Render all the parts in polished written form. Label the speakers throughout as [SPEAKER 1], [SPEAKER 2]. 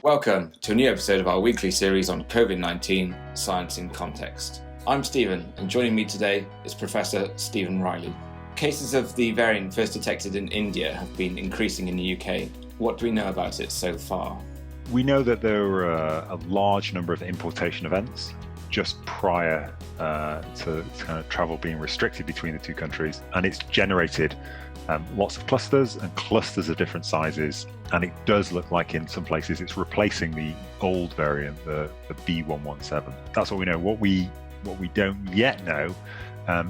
[SPEAKER 1] Welcome to a new episode of our weekly series on COVID-19 Science in Context. I'm Stephen, and joining me today is Professor Stephen Riley. Cases of the variant first detected in India have been increasing in the UK. What do we know about it so far?
[SPEAKER 2] We know that there were a large number of importation events just prior to kind of travel being restricted between the two countries, and it's generated lots of clusters and clusters of different sizes, and it does look like in some places it's replacing the old variant, the B.1.1.7. That's what we know. What we don't yet know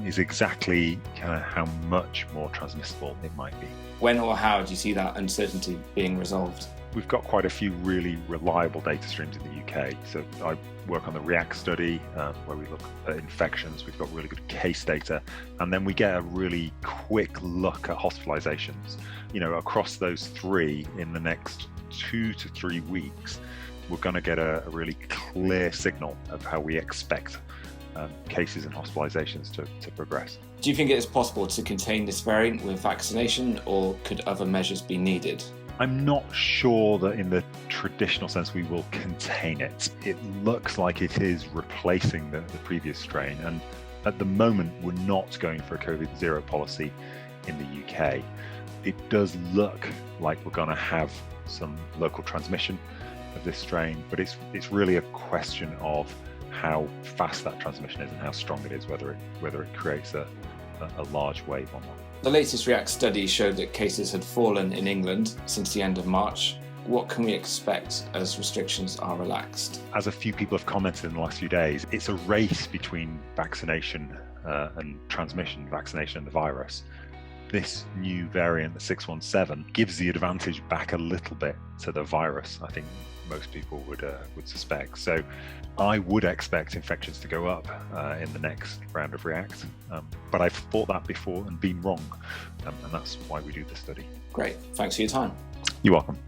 [SPEAKER 2] is exactly kind of how much more transmissible it might be.
[SPEAKER 1] When or how do you see that uncertainty being resolved?
[SPEAKER 2] We've got quite a few really reliable data streams in the UK. So I work on the REACT study where we look at infections. We've got really good case data. And then we get a really quick look at hospitalizations. You know, across those three in the next 2 to 3 weeks, we're going to get a really clear signal of how we expect cases and hospitalizations to progress.
[SPEAKER 1] Do you think it is possible to contain this variant with vaccination, or could other measures be needed?
[SPEAKER 2] I'm not sure that in the traditional sense we will contain it. It looks like it is replacing the previous strain, and at the moment we're not going for a COVID-0 policy in the UK. It does look like we're going to have some local transmission of this strain, but it's really a question of how fast that transmission is and how strong it is, whether it creates a large wave or not.
[SPEAKER 1] The latest REACT study showed that cases had fallen in England since the end of March. What can we expect as restrictions are relaxed? As
[SPEAKER 2] a few people have commented in the last few days, it's a race between vaccination and transmission, vaccination and the virus. This new variant, the 617, gives the advantage back a little bit to the virus, I think most people would suspect. So I would expect infections to go up in the next round of REACT, but I've thought that before and been wrong, and that's why we do this study.
[SPEAKER 1] Great, thanks for your time.
[SPEAKER 2] You're welcome.